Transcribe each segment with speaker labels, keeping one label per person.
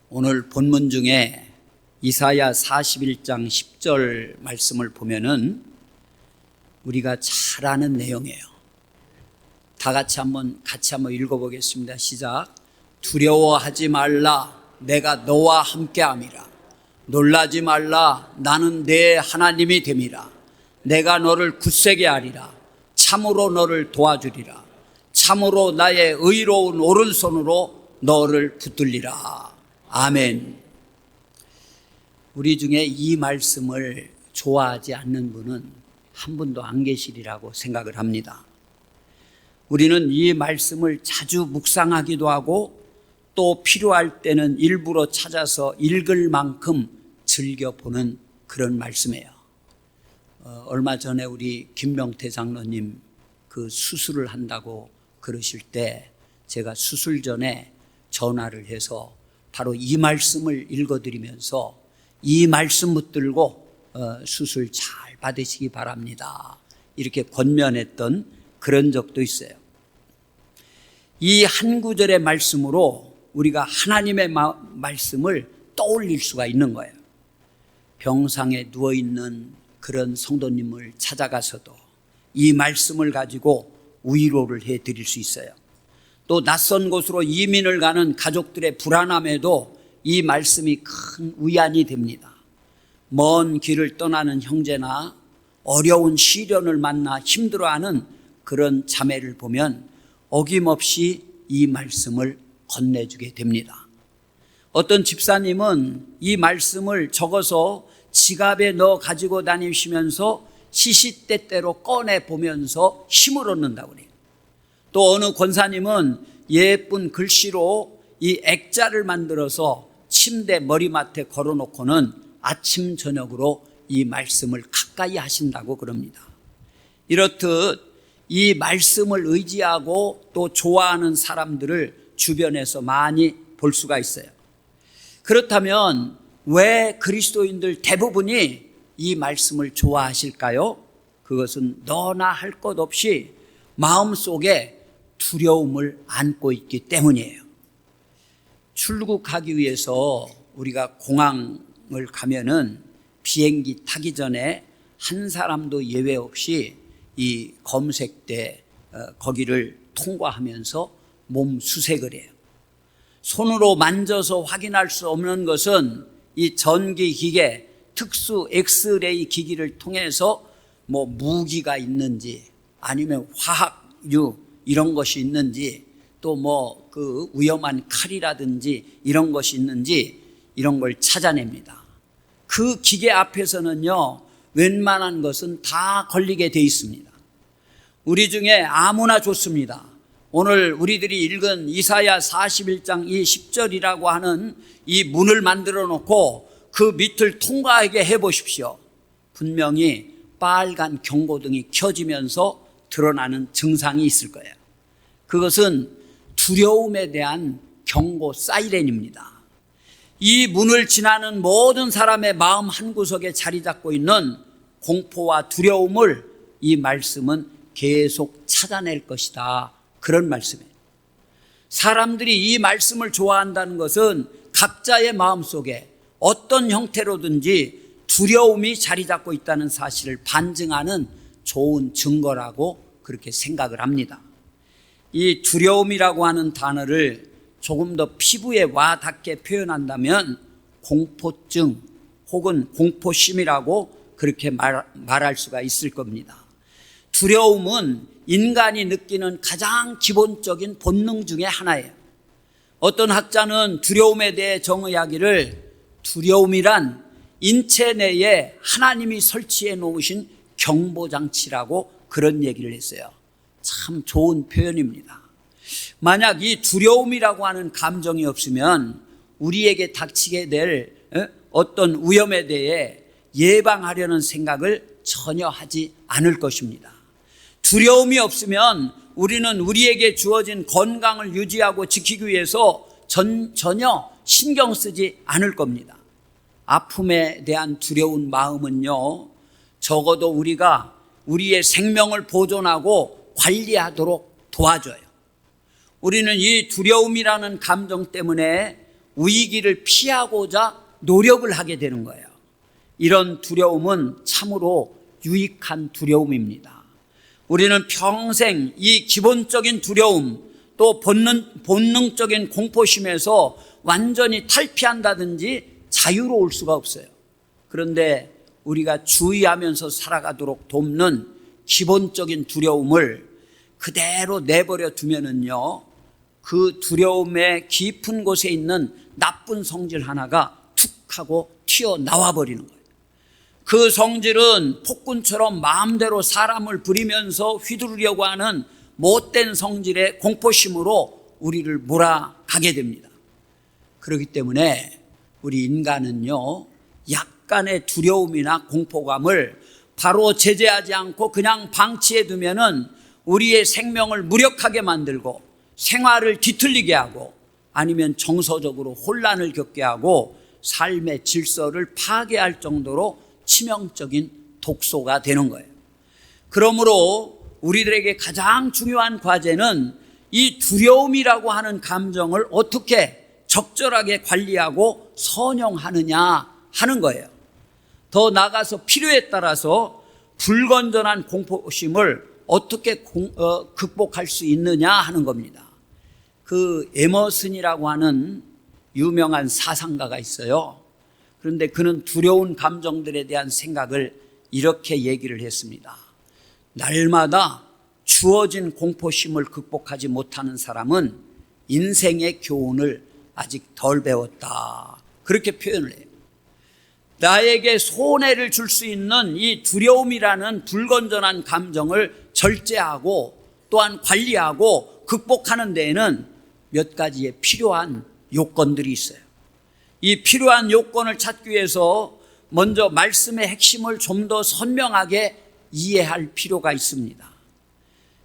Speaker 1: 오늘 본문 중에 이사야 41장 10절 말씀을 보면은 우리가 잘 아는 내용이에요. 다 같이 한번 읽어보겠습니다. 시작. 두려워하지 말라. 내가 너와 함께함이라. 놀라지 말라. 나는 내 하나님이 됨이라. 내가 너를 굳세게 하리라. 참으로 너를 도와주리라. 참으로 나의 의로운 오른손으로 너를 붙들리라. 아멘. 우리 중에 이 말씀을 좋아하지 않는 분은 한 분도 안 계시리라고 생각을 합니다. 우리는 이 말씀을 자주 묵상하기도 하고 또 필요할 때는 일부러 찾아서 읽을 만큼 즐겨보는 그런 말씀이에요. 얼마 전에 우리 김명태 장로님 그 수술을 한다고 그러실 때 제가 수술 전에 전화를 해서 바로 이 말씀을 읽어드리면서 이 말씀 붙들고 수술 잘 받으시기 바랍니다. 이렇게 권면했던 그런 적도 있어요. 이 한 구절의 말씀으로 우리가 하나님의 말씀을 떠올릴 수가 있는 거예요. 병상에 누워있는 그런 성도님을 찾아가서도 이 말씀을 가지고 위로를 해드릴 수 있어요. 또 낯선 곳으로 이민을 가는 가족들의 불안함에도 이 말씀이 큰 위안이 됩니다. 먼 길을 떠나는 형제나 어려운 시련을 만나 힘들어하는 그런 자매를 보면 어김없이 이 말씀을 건네주게 됩니다. 어떤 집사님은 이 말씀을 적어서 지갑에 넣어 가지고 다니시면서 시시때때로 꺼내보면서 힘을 얻는다고 그래요. 또 어느 권사님은 예쁜 글씨로 이 액자를 만들어서 침대 머리맡에 걸어놓고는 아침 저녁으로 이 말씀을 가까이 하신다고 그럽니다. 이렇듯 이 말씀을 의지하고 또 좋아하는 사람들을 주변에서 많이 볼 수가 있어요. 그렇다면 왜 그리스도인들 대부분이 이 말씀을 좋아하실까요? 그것은 너나 할 것 없이 마음속에 두려움을 안고 있기 때문이에요. 출국하기 위해서 우리가 공항을 가면은 비행기 타기 전에 한 사람도 예외 없이 이 검색대 거기를 통과하면서 몸 수색을 해요. 손으로 만져서 확인할 수 없는 것은 이 전기 기계, 특수 엑스레이 기기를 통해서 뭐 무기가 있는지 아니면 화학류 이런 것이 있는지 또 뭐 그 위험한 칼이라든지 이런 것이 있는지 이런 걸 찾아냅니다. 그 기계 앞에서는요, 웬만한 것은 다 걸리게 돼 있습니다. 우리 중에 아무나 좋습니다. 오늘 우리들이 읽은 이사야 41장 이 10절이라고 하는 이 문을 만들어 놓고 그 밑을 통과하게 해보십시오. 분명히 빨간 경고등이 켜지면서 드러나는 증상이 있을 거예요. 그것은 두려움에 대한 경고 사이렌입니다. 이 문을 지나는 모든 사람의 마음 한구석에 자리 잡고 있는 공포와 두려움을 이 말씀은 계속 찾아낼 것이다. 그런 말씀이에요. 사람들이 이 말씀을 좋아한다는 것은 각자의 마음속에 어떤 형태로든지 두려움이 자리 잡고 있다는 사실을 반증하는 좋은 증거라고 그렇게 생각을 합니다. 이 두려움이라고 하는 단어를 조금 더 피부에 와닿게 표현한다면 공포증 혹은 공포심이라고 그렇게 말할 수가 있을 겁니다. 두려움은 인간이 느끼는 가장 기본적인 본능 중에 하나예요. 어떤 학자는 두려움에 대해 정의하기를 두려움이란 인체 내에 하나님이 설치해 놓으신 경보장치라고 그런 얘기를 했어요. 참 좋은 표현입니다. 만약 이 두려움이라고 하는 감정이 없으면 우리에게 닥치게 될 어떤 위험에 대해 예방하려는 생각을 전혀 하지 않을 것입니다. 두려움이 없으면 우리는 우리에게 주어진 건강을 유지하고 지키기 위해서 전혀 신경 쓰지 않을 겁니다. 아픔에 대한 두려운 마음은요, 적어도 우리가 우리의 생명을 보존하고 관리하도록 도와줘요. 우리는 이 두려움이라는 감정 때문에 위기를 피하고자 노력을 하게 되는 거예요. 이런 두려움은 참으로 유익한 두려움입니다. 우리는 평생 이 기본적인 두려움 또 본능적인 공포심에서 완전히 탈피한다든지 자유로울 수가 없어요. 그런데 우리가 주의하면서 살아가도록 돕는 기본적인 두려움을 그대로 내버려 두면은요, 그 두려움의 깊은 곳에 있는 나쁜 성질 하나가 툭 하고 튀어나와 버리는 거예요. 그 성질은 폭군처럼 마음대로 사람을 부리면서 휘두르려고 하는 못된 성질의 공포심으로 우리를 몰아가게 됩니다. 그렇기 때문에 우리 인간은요, 약간의 두려움이나 공포감을 바로 제재하지 않고 그냥 방치해 두면은 우리의 생명을 무력하게 만들고 생활을 뒤틀리게 하고 아니면 정서적으로 혼란을 겪게 하고 삶의 질서를 파괴할 정도로 치명적인 독소가 되는 거예요. 그러므로 우리들에게 가장 중요한 과제는 이 두려움이라고 하는 감정을 어떻게 적절하게 관리하고 선용하느냐 하는 거예요. 더 나아가서 필요에 따라서 불건전한 공포심을 어떻게 극복할 수 있느냐 하는 겁니다. 그 에머슨이라고 하는 유명한 사상가가 있어요. 그런데 그는 두려운 감정들에 대한 생각을 이렇게 얘기를 했습니다. 날마다 주어진 공포심을 극복하지 못하는 사람은 인생의 교훈을 아직 덜 배웠다. 그렇게 표현을 해요. 나에게 손해를 줄 수 있는 이 두려움이라는 불건전한 감정을 절제하고 또한 관리하고 극복하는 데에는 몇 가지의 필요한 요건들이 있어요. 이 필요한 요건을 찾기 위해서 먼저 말씀의 핵심을 좀 더 선명하게 이해할 필요가 있습니다.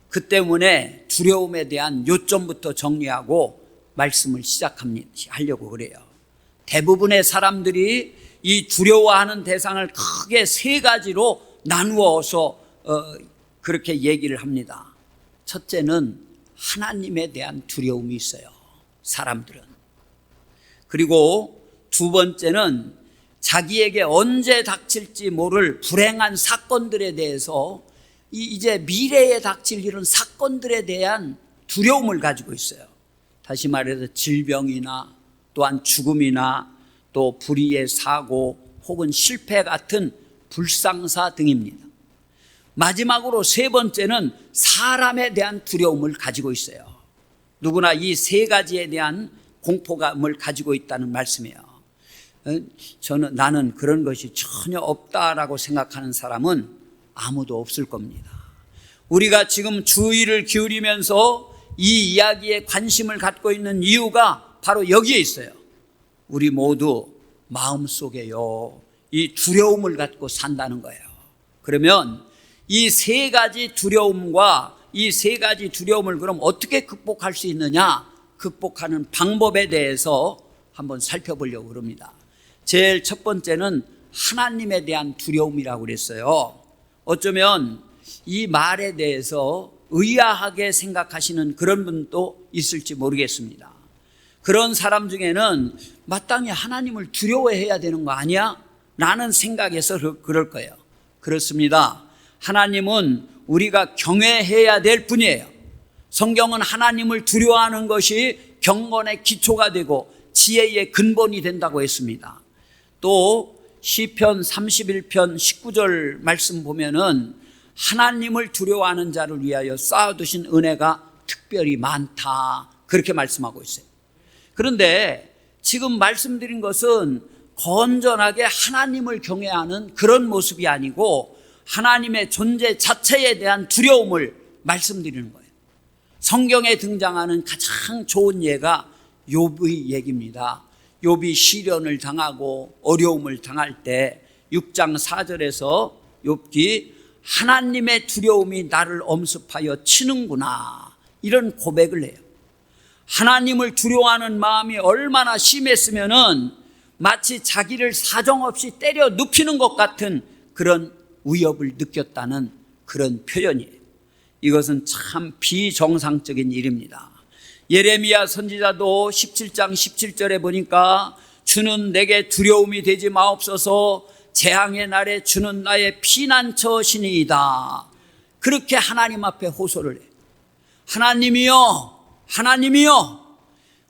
Speaker 1: 그 때문에 두려움에 대한 요점부터 정리하고 말씀을 시작하려고 그래요. 대부분의 사람들이 이 두려워하는 대상을 크게 세 가지로 나누어서 그렇게 얘기를 합니다. 첫째는 하나님에 대한 두려움이 있어요, 사람들은. 그리고 두 번째는 자기에게 언제 닥칠지 모를 불행한 사건들에 대해서 이제 미래에 닥칠 이런 사건들에 대한 두려움을 가지고 있어요. 다시 말해서 질병이나 또한 죽음이나 또 불의의 사고 혹은 실패 같은 불상사 등입니다. 마지막으로 세 번째는 사람에 대한 두려움을 가지고 있어요. 누구나 이 세 가지에 대한 공포감을 가지고 있다는 말씀이에요. 나는 그런 것이 전혀 없다라고 생각하는 사람은 아무도 없을 겁니다. 우리가 지금 주의를 기울이면서 이 이야기에 관심을 갖고 있는 이유가 바로 여기에 있어요. 우리 모두 마음속에요, 이 두려움을 갖고 산다는 거예요. 그러면 이 세 가지 두려움과 이 세 가지 두려움을 그럼 어떻게 극복할 수 있느냐, 극복하는 방법에 대해서 한번 살펴보려고 합니다. 제일 첫 번째는 하나님에 대한 두려움이라고 그랬어요. 어쩌면 이 말에 대해서 의아하게 생각하시는 그런 분도 있을지 모르겠습니다. 그런 사람 중에는 마땅히 하나님을 두려워해야 되는 거 아니야? 라는 생각에서 그럴 거예요. 그렇습니다. 하나님은 우리가 경외해야 될 분이에요. 성경은 하나님을 두려워하는 것이 경건의 기초가 되고 지혜의 근본이 된다고 했습니다. 또 시편 31편 19절 말씀 보면은 하나님을 두려워하는 자를 위하여 쌓아두신 은혜가 특별히 많다, 그렇게 말씀하고 있어요. 그런데 지금 말씀드린 것은 건전하게 하나님을 경외하는 그런 모습이 아니고 하나님의 존재 자체에 대한 두려움을 말씀드리는 거예요. 성경에 등장하는 가장 좋은 예가 욥의 얘기입니다. 욥이 시련을 당하고 어려움을 당할 때 6장 4절에서 욥기 하나님의 두려움이 나를 엄습하여 치는구나, 이런 고백을 해요. 하나님을 두려워하는 마음이 얼마나 심했으면은 마치 자기를 사정없이 때려 눕히는 것 같은 그런 위협을 느꼈다는 그런 표현이에요. 이것은 참 비정상적인 일입니다. 예레미야 선지자도 17장 17절에 보니까 주는 내게 두려움이 되지 마옵소서, 재앙의 날에 주는 나의 피난처시니이다. 그렇게 하나님 앞에 호소를 해요. 하나님이여, 하나님이여,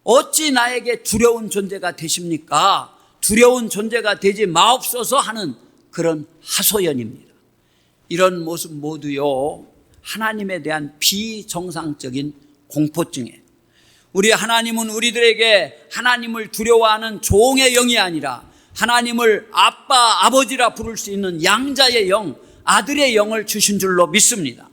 Speaker 1: 어찌 나에게 두려운 존재가 되십니까? 두려운 존재가 되지 마옵소서 하는 그런 하소연입니다. 이런 모습 모두요, 하나님에 대한 비정상적인 공포증이에요. 우리 하나님은 우리들에게 하나님을 두려워하는 종의 영이 아니라 하나님을 아빠, 아버지라 부를 수 있는 양자의 영, 아들의 영을 주신 줄로 믿습니다.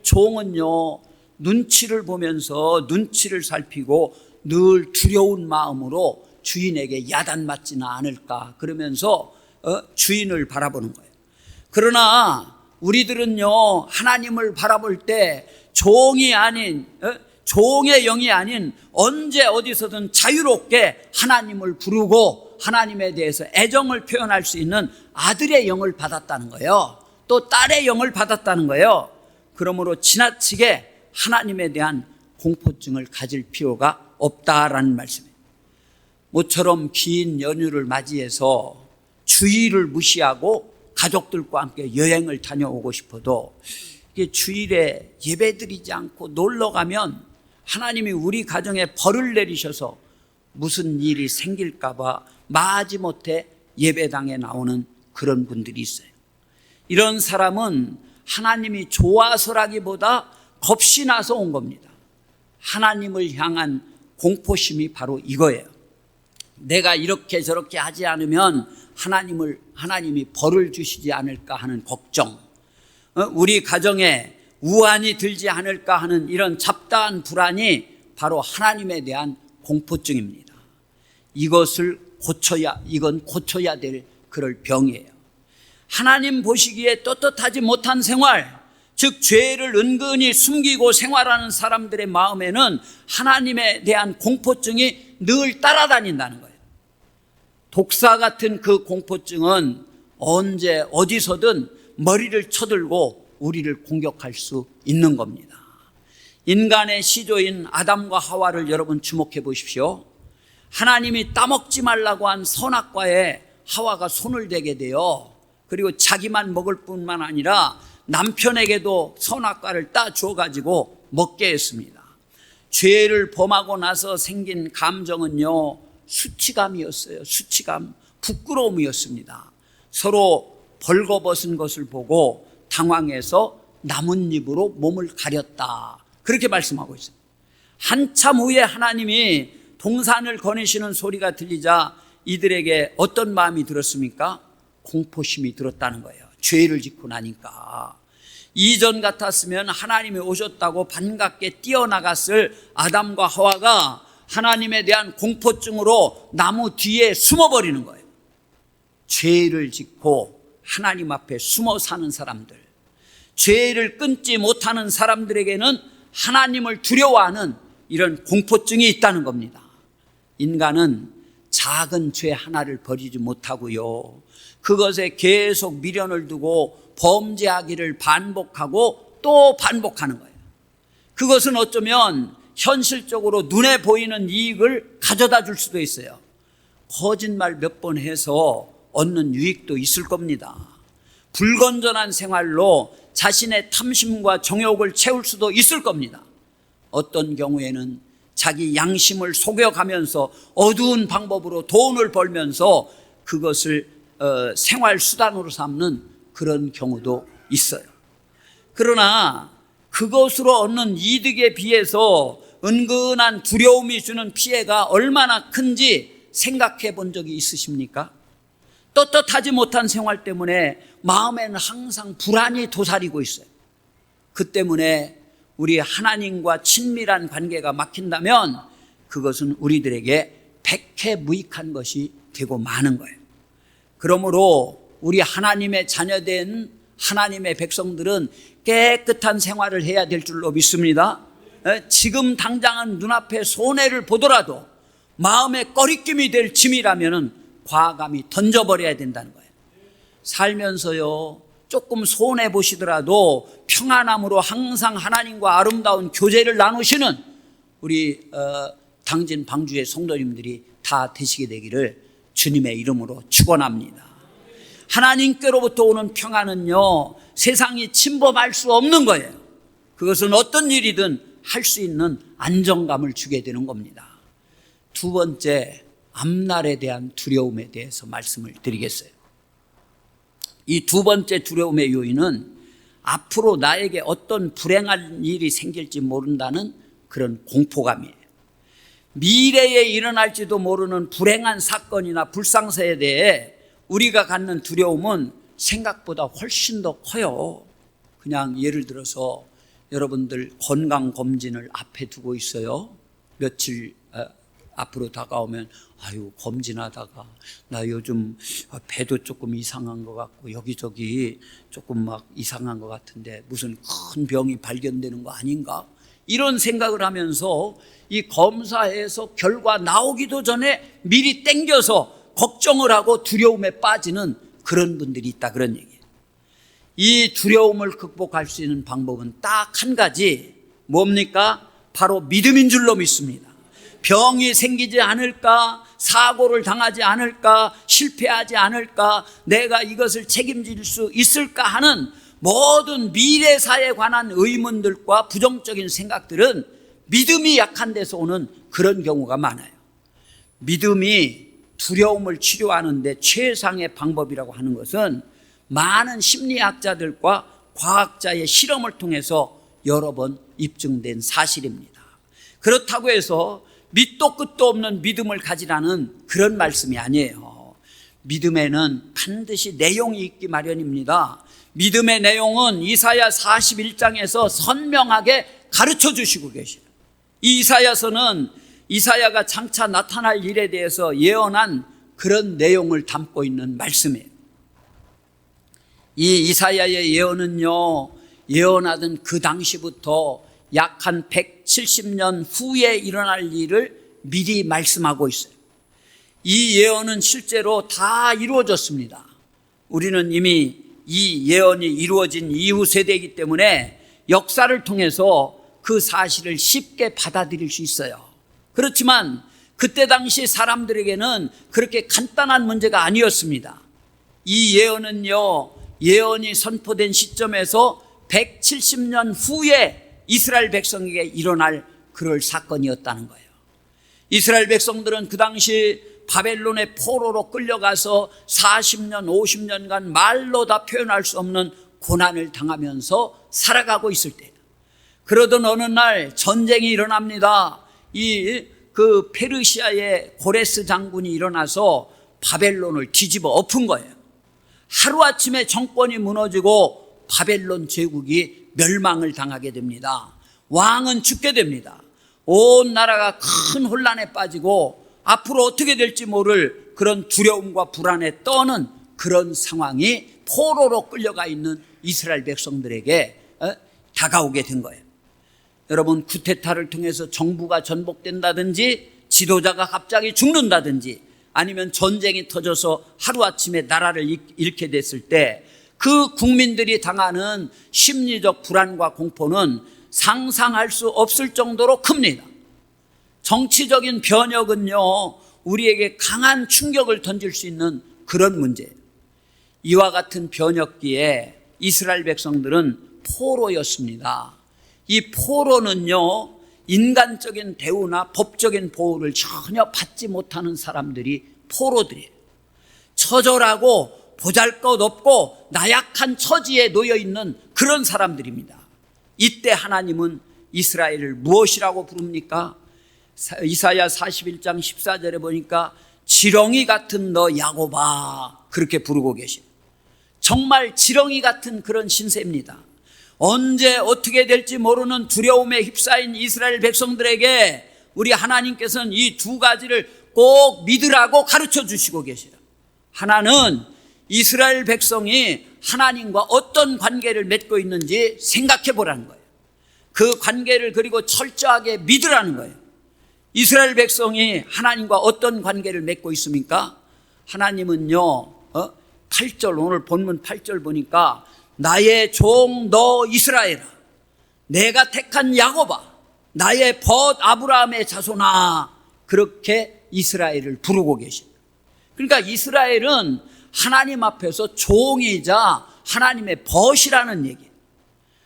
Speaker 1: 종은요, 눈치를 보면서 눈치를 살피고 늘 두려운 마음으로 주인에게 야단맞지는 않을까 그러면서 주인을 바라보는 거예요. 그러나 우리들은요, 하나님을 바라볼 때 종이 아닌, 종의 영이 아닌 언제 어디서든 자유롭게 하나님을 부르고 하나님에 대해서 애정을 표현할 수 있는 아들의 영을 받았다는 거예요. 또 딸의 영을 받았다는 거예요. 그러므로 지나치게 하나님에 대한 공포증을 가질 필요가 없다라는 말씀이에요. 모처럼 긴 연휴를 맞이해서 주일을 무시하고 가족들과 함께 여행을 다녀오고 싶어도 이게 주일에 예배드리지 않고 놀러 가면 하나님이 우리 가정에 벌을 내리셔서 무슨 일이 생길까 봐 마지못해 예배당에 나오는 그런 분들이 있어요. 이런 사람은 하나님이 좋아서라기보다 겁이 나서 온 겁니다. 하나님을 향한 공포심이 바로 이거예요. 내가 이렇게 저렇게 하지 않으면 하나님이 벌을 주시지 않을까 하는 걱정, 우리 가정에 우환이 들지 않을까 하는 이런 잡다한 불안이 바로 하나님에 대한 공포증입니다. 이건 고쳐야 될 그럴 병이에요. 하나님 보시기에 떳떳하지 못한 생활, 즉 죄를 은근히 숨기고 생활하는 사람들의 마음에는 하나님에 대한 공포증이 늘 따라다닌다는 거예요. 독사 같은 그 공포증은 언제 어디서든 머리를 쳐들고 우리를 공격할 수 있는 겁니다. 인간의 시조인 아담과 하와를 여러분 주목해 보십시오. 하나님이 따먹지 말라고 한 선악과에 하와가 손을 대게 돼요. 그리고 자기만 먹을 뿐만 아니라 남편에게도 선악과를 따 주어가지고 먹게 했습니다. 죄를 범하고 나서 생긴 감정은요, 수치감이었어요. 수치감, 부끄러움이었습니다. 서로 벌거벗은 것을 보고 당황해서 나뭇잎으로 몸을 가렸다, 그렇게 말씀하고 있어요. 한참 후에 하나님이 동산을 거니시는 소리가 들리자 이들에게 어떤 마음이 들었습니까? 공포심이 들었다는 거예요. 죄를 짓고 나니까. 이전 같았으면 하나님이 오셨다고 반갑게 뛰어나갔을 아담과 하와가 하나님에 대한 공포증으로 나무 뒤에 숨어버리는 거예요. 죄를 짓고 하나님 앞에 숨어 사는 사람들, 죄를 끊지 못하는 사람들에게는 하나님을 두려워하는 이런 공포증이 있다는 겁니다. 인간은 작은 죄 하나를 버리지 못하고요, 그것에 계속 미련을 두고 범죄하기를 반복하고 또 반복하는 거예요. 그것은 어쩌면 현실적으로 눈에 보이는 이익을 가져다 줄 수도 있어요. 거짓말 몇 번 해서 얻는 유익도 있을 겁니다. 불건전한 생활로 자신의 탐심과 정욕을 채울 수도 있을 겁니다. 어떤 경우에는 자기 양심을 속여가면서 어두운 방법으로 돈을 벌면서 그것을 생활 수단으로 삼는 그런 경우도 있어요. 그러나 그것으로 얻는 이득에 비해서 은근한 두려움이 주는 피해가 얼마나 큰지 생각해 본 적이 있으십니까? 떳떳하지 못한 생활 때문에 마음에는 항상 불안이 도사리고 있어요. 그 때문에 우리 하나님과 친밀한 관계가 막힌다면 그것은 우리들에게 백해무익한 것이 되고 마는 거예요. 그러므로 우리 하나님의 자녀된 하나님의 백성들은 깨끗한 생활을 해야 될 줄로 믿습니다. 지금 당장은 눈앞에 손해를 보더라도 마음에 꺼리낌이 될 짐이라면 과감히 던져버려야 된다는 거예요. 살면서요, 조금 손해 보시더라도 평안함으로 항상 하나님과 아름다운 교제를 나누시는 우리 당진 방주의 성도님들이 다 되시게 되기를 주님의 이름으로 축원합니다. 하나님께로부터 오는 평안은요, 세상이 침범할 수 없는 거예요. 그것은 어떤 일이든 할 수 있는 안정감을 주게 되는 겁니다. 두 번째, 앞날에 대한 두려움에 대해서 말씀을 드리겠어요. 이 두 번째 두려움의 요인은 앞으로 나에게 어떤 불행한 일이 생길지 모른다는 그런 공포감이에요. 미래에 일어날지도 모르는 불행한 사건이나 불상사에 대해 우리가 갖는 두려움은 생각보다 훨씬 더 커요. 그냥 예를 들어서 여러분들 건강검진을 앞에 두고 있어요. 며칠 앞으로 다가오면 아유, 검진하다가 나 요즘 배도 조금 이상한 것 같고 여기저기 조금 막 이상한 것 같은데 무슨 큰 병이 발견되는 거 아닌가? 이런 생각을 하면서 이 검사에서 결과 나오기도 전에 미리 땡겨서 걱정을 하고 두려움에 빠지는 그런 분들이 있다, 그런 얘기예요. 이 두려움을 극복할 수 있는 방법은 딱 한 가지, 뭡니까? 바로 믿음인 줄로 믿습니다. 병이 생기지 않을까, 사고를 당하지 않을까, 실패하지 않을까, 내가 이것을 책임질 수 있을까 하는 모든 미래사에 관한 의문들과 부정적인 생각들은 믿음이 약한 데서 오는 그런 경우가 많아요. 믿음이 두려움을 치료하는 데 최상의 방법이라고 하는 것은 많은 심리학자들과 과학자의 실험을 통해서 여러 번 입증된 사실입니다. 그렇다고 해서 밑도 끝도 없는 믿음을 가지라는 그런 말씀이 아니에요. 믿음에는 반드시 내용이 있기 마련입니다. 믿음의 내용은 이사야 41장에서 선명하게 가르쳐 주시고 계셔요. 이 이사야서는 이사야가 장차 나타날 일에 대해서 예언한 그런 내용을 담고 있는 말씀이에요. 이 이사야의 예언은요, 예언하던 그 당시부터 약 한 170년 후에 일어날 일을 미리 말씀하고 있어요. 이 예언은 실제로 다 이루어졌습니다. 우리는 이미 이 예언이 이루어진 이후 세대이기 때문에 역사를 통해서 그 사실을 쉽게 받아들일 수 있어요. 그렇지만 그때 당시 사람들에게는 그렇게 간단한 문제가 아니었습니다. 이 예언은요, 예언이 선포된 시점에서 170년 후에 이스라엘 백성에게 일어날 그럴 사건이었다는 거예요. 이스라엘 백성들은 그 당시 바벨론의 포로로 끌려가서 40년, 50년간 말로 다 표현할 수 없는 고난을 당하면서 살아가고 있을 때, 그러던 어느 날 전쟁이 일어납니다. 그 페르시아의 고레스 장군이 일어나서 바벨론을 뒤집어 엎은 거예요. 하루아침에 정권이 무너지고 바벨론 제국이 멸망을 당하게 됩니다. 왕은 죽게 됩니다. 온 나라가 큰 혼란에 빠지고 앞으로 어떻게 될지 모를 그런 두려움과 불안에 떠는 그런 상황이 포로로 끌려가 있는 이스라엘 백성들에게 다가오게 된 거예요. 여러분, 쿠데타를 통해서 정부가 전복된다든지 지도자가 갑자기 죽는다든지 아니면 전쟁이 터져서 하루아침에 나라를 잃게 됐을 때 그 국민들이 당하는 심리적 불안과 공포는 상상할 수 없을 정도로 큽니다. 정치적인 변혁은요, 우리에게 강한 충격을 던질 수 있는 그런 문제예요. 이와 같은 변혁기에 이스라엘 백성들은 포로였습니다. 이 포로는요, 인간적인 대우나 법적인 보호를 전혀 받지 못하는 사람들이 포로들이에요. 처절하고 보잘것없고 나약한 처지에 놓여있는 그런 사람들입니다. 이때 하나님은 이스라엘을 무엇이라고 부릅니까? 이사야 41장 14절에 보니까 지렁이 같은 너 야곱아, 그렇게 부르고 계셔요. 정말 지렁이 같은 그런 신세입니다. 언제 어떻게 될지 모르는 두려움에 휩싸인 이스라엘 백성들에게 우리 하나님께서는 이 두 가지를 꼭 믿으라고 가르쳐 주시고 계셔요. 하나는 이스라엘 백성이 하나님과 어떤 관계를 맺고 있는지 생각해 보라는 거예요. 그 관계를 그리고 철저하게 믿으라는 거예요. 이스라엘 백성이 하나님과 어떤 관계를 맺고 있습니까? 하나님은요, 8절, 오늘 본문 8절 보니까 나의 종 너 이스라엘아, 내가 택한 야곱아, 나의 벗 아브라함의 자손아, 그렇게 이스라엘을 부르고 계십니다. 그러니까 이스라엘은 하나님 앞에서 종이자 하나님의 벗이라는 얘기예요.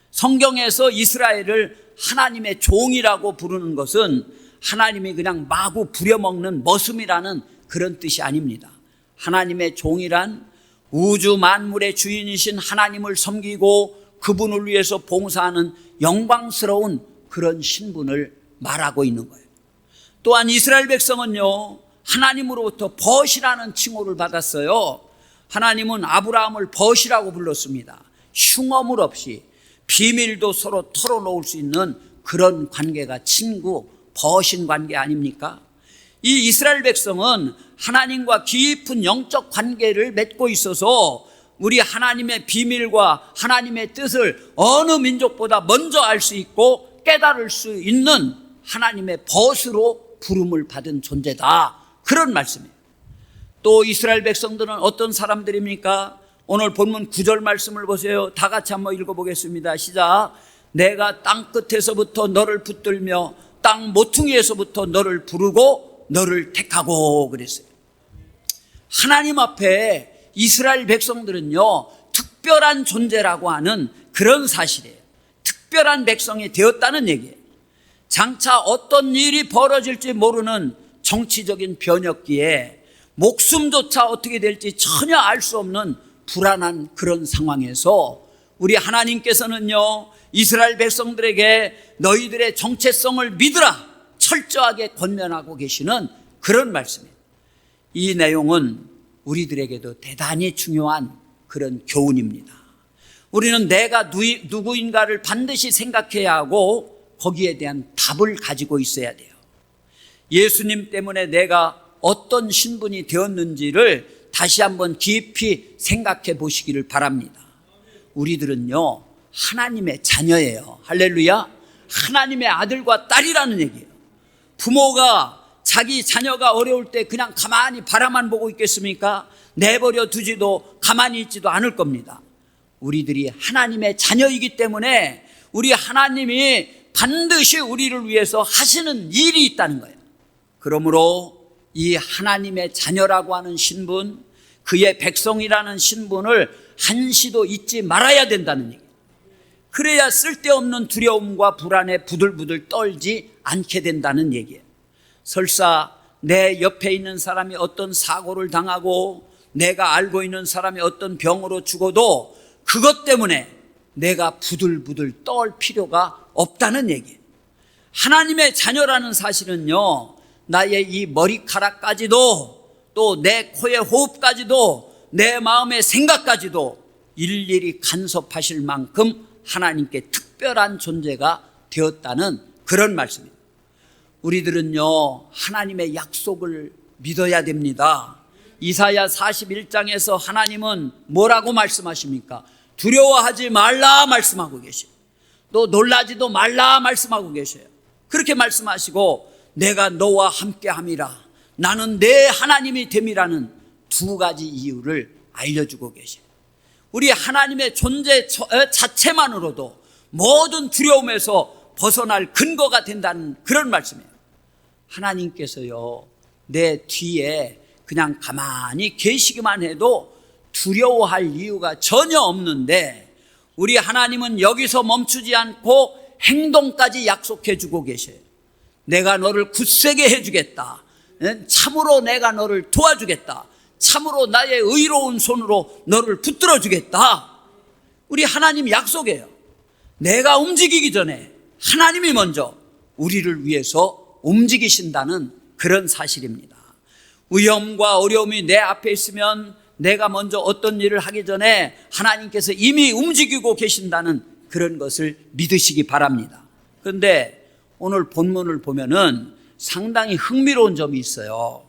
Speaker 1: 성경에서 이스라엘을 하나님의 종이라고 부르는 것은 하나님이 그냥 마구 부려먹는 머슴이라는 그런 뜻이 아닙니다. 하나님의 종이란 우주 만물의 주인이신 하나님을 섬기고 그분을 위해서 봉사하는 영광스러운 그런 신분을 말하고 있는 거예요. 또한 이스라엘 백성은요, 하나님으로부터 벗이라는 칭호를 받았어요. 하나님은 아브라함을 벗이라고 불렀습니다. 흉어물 없이 비밀도 서로 털어놓을 수 있는 그런 관계가 친구, 벗인 관계 아닙니까? 이 이스라엘 백성은 하나님과 깊은 영적 관계를 맺고 있어서 우리 하나님의 비밀과 하나님의 뜻을 어느 민족보다 먼저 알 수 있고 깨달을 수 있는 하나님의 벗으로 부름을 받은 존재다, 그런 말씀이에요. 또 이스라엘 백성들은 어떤 사람들입니까? 오늘 본문 9절 말씀을 보세요. 다 같이 한번 읽어보겠습니다. 시작. 내가 땅 끝에서부터 너를 붙들며 땅 모퉁이에서부터 너를 부르고 너를 택하고, 그랬어요. 하나님 앞에 이스라엘 백성들은요, 특별한 존재라고 하는 그런 사실이에요. 특별한 백성이 되었다는 얘기예요. 장차 어떤 일이 벌어질지 모르는 정치적인 변혁기에 목숨조차 어떻게 될지 전혀 알 수 없는 불안한 그런 상황에서 우리 하나님께서는요, 이스라엘 백성들에게 너희들의 정체성을 믿으라 철저하게 권면하고 계시는 그런 말씀이에요. 이 내용은 우리들에게도 대단히 중요한 그런 교훈입니다. 우리는 내가 누구인가를 반드시 생각해야 하고 거기에 대한 답을 가지고 있어야 돼요. 예수님 때문에 내가 어떤 신분이 되었는지를 다시 한번 깊이 생각해 보시기를 바랍니다. 우리들은요, 하나님의 자녀예요. 할렐루야. 하나님의 아들과 딸이라는 얘기예요. 부모가 자기 자녀가 어려울 때 그냥 가만히 바라만 보고 있겠습니까? 내버려 두지도 가만히 있지도 않을 겁니다. 우리들이 하나님의 자녀이기 때문에 우리 하나님이 반드시 우리를 위해서 하시는 일이 있다는 거예요. 그러므로 이 하나님의 자녀라고 하는 신분, 그의 백성이라는 신분을 한시도 잊지 말아야 된다는 얘기예요. 그래야 쓸데없는 두려움과 불안에 부들부들 떨지 않게 된다는 얘기예요. 설사 내 옆에 있는 사람이 어떤 사고를 당하고 내가 알고 있는 사람이 어떤 병으로 죽어도 그것 때문에 내가 부들부들 떨 필요가 없다는 얘기예요. 하나님의 자녀라는 사실은요, 나의 이 머리카락까지도 또 내 코의 호흡까지도 내 마음의 생각까지도 일일이 간섭하실 만큼 하나님께 특별한 존재가 되었다는 그런 말씀입니다. 우리들은요, 하나님의 약속을 믿어야 됩니다. 이사야 41장에서 하나님은 뭐라고 말씀하십니까? 두려워하지 말라 말씀하고 계세요. 또 놀라지도 말라 말씀하고 계세요. 그렇게 말씀하시고 내가 너와 함께함이라, 나는 내 하나님이 됨이라는 두 가지 이유를 알려주고 계세요. 우리 하나님의 존재 자체만으로도 모든 두려움에서 벗어날 근거가 된다는 그런 말씀이에요. 하나님께서요, 내 뒤에 그냥 가만히 계시기만 해도 두려워할 이유가 전혀 없는데 우리 하나님은 여기서 멈추지 않고 행동까지 약속해 주고 계셔요. 내가 너를 굳세게 해주겠다. 참으로 내가 너를 도와주겠다. 참으로 나의 의로운 손으로 너를 붙들어 주겠다. 우리 하나님 약속이에요. 내가 움직이기 전에 하나님이 먼저 우리를 위해서 움직이신다는 그런 사실입니다. 위험과 어려움이 내 앞에 있으면 내가 먼저 어떤 일을 하기 전에 하나님께서 이미 움직이고 계신다는 그런 것을 믿으시기 바랍니다. 그런데 오늘 본문을 보면은 상당히 흥미로운 점이 있어요.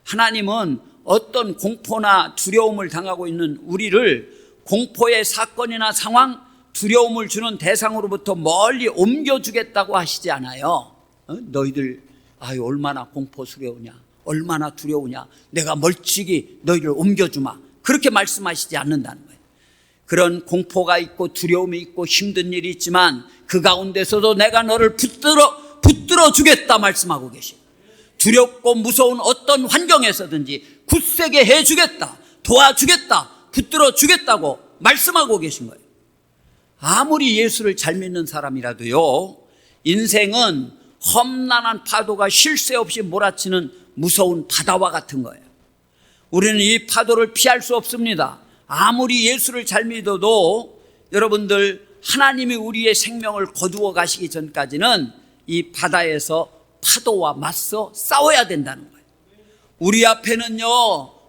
Speaker 1: 하나님은 어떤 공포나 두려움을 당하고 있는 우리를 공포의 사건이나 상황, 두려움을 주는 대상으로부터 멀리 옮겨주겠다고 하시지 않아요. 너희들 얼마나 공포스러우냐, 얼마나 두려우냐, 내가 멀찍이 너희를 옮겨주마, 그렇게 말씀하시지 않는다는 거예요. 그런 공포가 있고 두려움이 있고 힘든 일이 있지만 그 가운데서도 내가 너를 붙들어 붙들어 주겠다 말씀하고 계십니다. 두렵고 무서운 어떤 환경에서든지 굳세게 해주겠다, 도와주겠다, 붙들어 주겠다고 말씀하고 계신 거예요. 아무리 예수를 잘 믿는 사람이라도요, 인생은 험난한 파도가 쉴 새 없이 몰아치는 무서운 바다와 같은 거예요. 우리는 이 파도를 피할 수 없습니다. 아무리 예수를 잘 믿어도 여러분들, 하나님이 우리의 생명을 거두어 가시기 전까지는 이 바다에서 파도와 맞서 싸워야 된다는 거예요. 우리 앞에는요,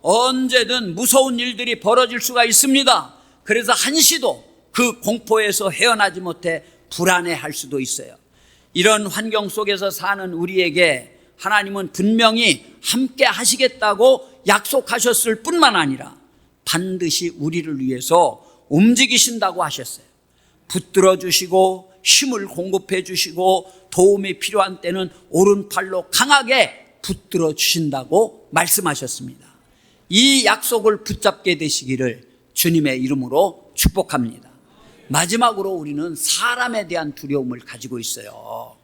Speaker 1: 언제든 무서운 일들이 벌어질 수가 있습니다. 그래서 한시도 그 공포에서 헤어나지 못해 불안해할 수도 있어요. 이런 환경 속에서 사는 우리에게 하나님은 분명히 함께 하시겠다고 약속하셨을 뿐만 아니라 반드시 우리를 위해서 움직이신다고 하셨어요. 붙들어 주시고 힘을 공급해 주시고 도움이 필요한 때는 오른팔로 강하게 붙들어 주신다고 말씀하셨습니다. 이 약속을 붙잡게 되시기를 주님의 이름으로 축복합니다. 마지막으로 우리는 사람에 대한 두려움을 가지고 있어요.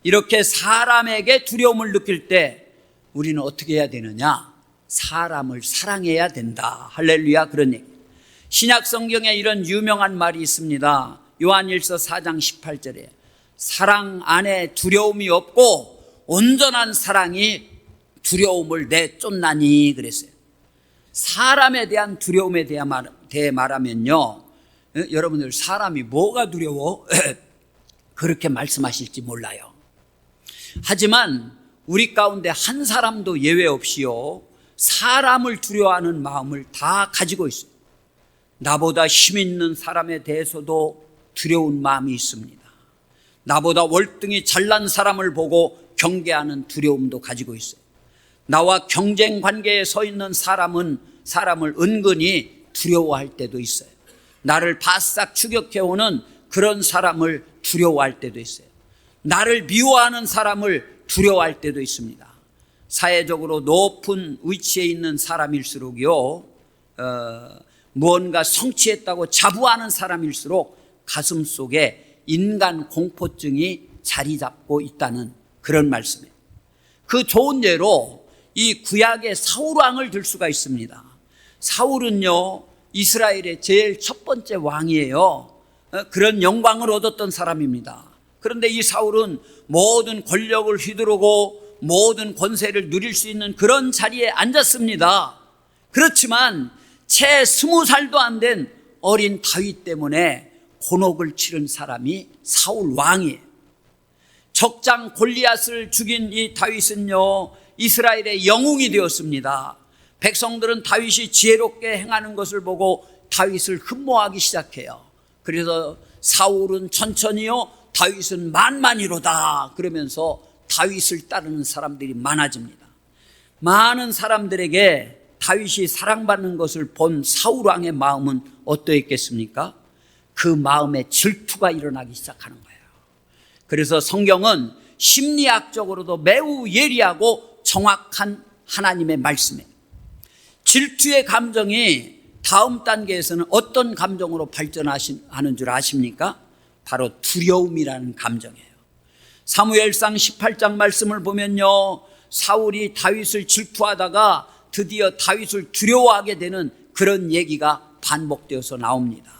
Speaker 1: 이렇게 사람에게 두려움을 느낄 때 우리는 어떻게 해야 되느냐? 사람을 사랑해야 된다. 할렐루야, 그런 얘기. 신약 성경에 이런 유명한 말이 있습니다. 요한일서 4장 18절에 사랑 안에 두려움이 없고 온전한 사랑이 두려움을 내쫓나니 그랬어요. 사람에 대한 두려움에 대해 말하면요, 여러분들 사람이 뭐가 두려워? 그렇게 말씀하실지 몰라요. 하지만 우리 가운데 한 사람도 예외 없이요, 사람을 두려워하는 마음을 다 가지고 있어요. 나보다 힘 있는 사람에 대해서도 두려운 마음이 있습니다. 나보다 월등히 잘난 사람을 보고 경계하는 두려움도 가지고 있어요. 나와 경쟁 관계에 서 있는 사람을 은근히 두려워할 때도 있어요. 나를 바싹 추격해오는 그런 사람을 두려워할 때도 있어요. 나를 미워하는 사람을 두려워할 때도 있습니다. 사회적으로 높은 위치에 있는 사람일수록요, 무언가 성취했다고 자부하는 사람일수록 가슴 속에 인간 공포증이 자리 잡고 있다는 그런 말씀이에요. 그 좋은 예로 이 구약의 사울 왕을 들 수가 있습니다. 사울은요, 이스라엘의 제일 첫 번째 왕이에요. 그런 영광을 얻었던 사람입니다. 그런데 이 사울은 모든 권력을 휘두르고 모든 권세를 누릴 수 있는 그런 자리에 앉았습니다. 그렇지만 채 20살도 안 된 어린 다윗 때문에 곤혹을 치른 사람이 사울 왕이에요. 적장 골리앗을 죽인 이 다윗은요, 이스라엘의 영웅이 되었습니다. 백성들은 다윗이 지혜롭게 행하는 것을 보고 다윗을 흠모하기 시작해요. 그래서 사울은 천천히요, 다윗은 만만이로다 그러면서 다윗을 따르는 사람들이 많아집니다. 많은 사람들에게 다윗이 사랑받는 것을 본 사울 왕의 마음은 어떠했겠습니까? 그 마음에 질투가 일어나기 시작하는 거예요. 그래서 성경은 심리학적으로도 매우 예리하고 정확한 하나님의 말씀이에요. 질투의 감정이 다음 단계에서는 어떤 감정으로 발전하는 줄 아십니까? 바로 두려움이라는 감정이에요. 사무엘상 18장 말씀을 보면요, 사울이 다윗을 질투하다가 드디어 다윗을 두려워하게 되는 그런 얘기가 반복되어서 나옵니다.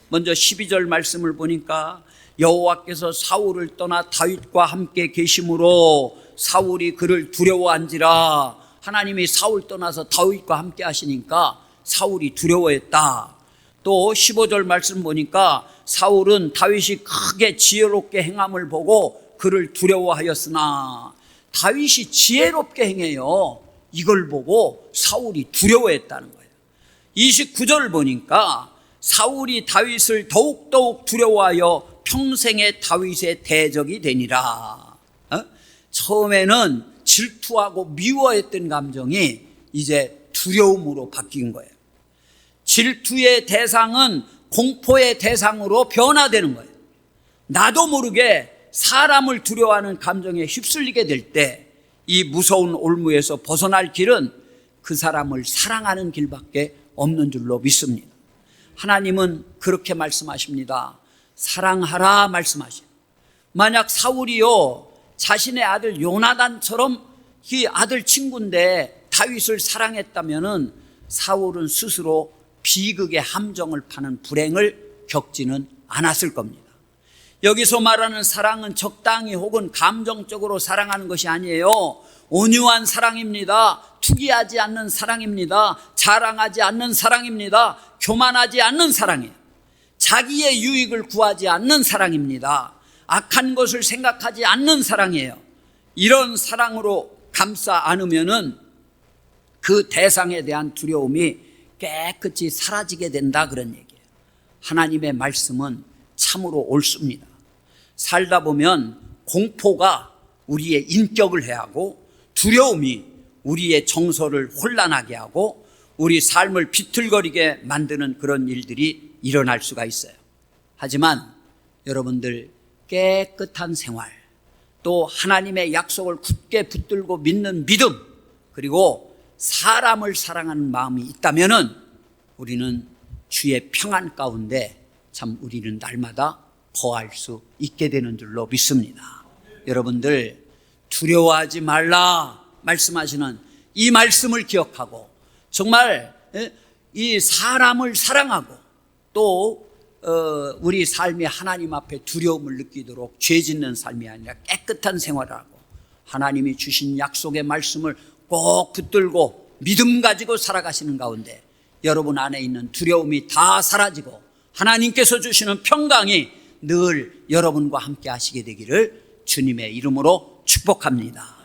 Speaker 1: 먼저 12절 말씀을 보니까 여호와께서 사울을 떠나 다윗과 함께 계심으로 사울이 그를 두려워한지라. 하나님이 사울 떠나서 다윗과 함께 하시니까 사울이 두려워했다. 또 15절 말씀 보니까 사울은 다윗이 크게 지혜롭게 행함을 보고 그를 두려워하였으나, 다윗이 지혜롭게 행해요. 이걸 보고 사울이 두려워했다는 거예요. 29절 보니까 사울이 다윗을 더욱더욱 두려워하여 평생의 다윗의 대적이 되니라. 처음에는 질투하고 미워했던 감정이 이제 두려움으로 바뀐 거예요. 질투의 대상은 공포의 대상으로 변화되는 거예요. 나도 모르게 사람을 두려워하는 감정에 휩쓸리게 될 때 이 무서운 올무에서 벗어날 길은 그 사람을 사랑하는 길밖에 없는 줄로 믿습니다. 하나님은 그렇게 말씀하십니다. 사랑하라 말씀하셔요. 만약 사울이요, 자신의 아들 요나단처럼 이 아들 친구인데 다윗을 사랑했다면은 사울은 스스로 비극의 함정을 파는 불행을 겪지는 않았을 겁니다. 여기서 말하는 사랑은 적당히 혹은 감정적으로 사랑하는 것이 아니에요. 온유한 사랑입니다. 투기하지 않는 사랑입니다. 자랑하지 않는 사랑입니다. 교만하지 않는 사랑이에요. 자기의 유익을 구하지 않는 사랑입니다. 악한 것을 생각하지 않는 사랑이에요. 이런 사랑으로 감싸 안으면은 그 대상에 대한 두려움이 깨끗이 사라지게 된다, 그런 얘기예요. 하나님의 말씀은 참으로 옳습니다. 살다 보면 공포가 우리의 인격을 해하고 두려움이 우리의 정서를 혼란하게 하고 우리 삶을 비틀거리게 만드는 그런 일들이 일어날 수가 있어요. 하지만 여러분들 깨끗한 생활, 또 하나님의 약속을 굳게 붙들고 믿는 믿음, 그리고 사람을 사랑하는 마음이 있다면은 우리는 주의 평안 가운데 참 우리는 날마다 거할 수 있게 되는 줄로 믿습니다. 여러분들 두려워하지 말라 말씀하시는 이 말씀을 기억하고 정말 이 사람을 사랑하고 또 우리 삶이 하나님 앞에 두려움을 느끼도록 죄 짓는 삶이 아니라 깨끗한 생활을 하고 하나님이 주신 약속의 말씀을 꼭 붙들고 믿음 가지고 살아가시는 가운데 여러분 안에 있는 두려움이 다 사라지고 하나님께서 주시는 평강이 늘 여러분과 함께 하시게 되기를 주님의 이름으로 축복합니다.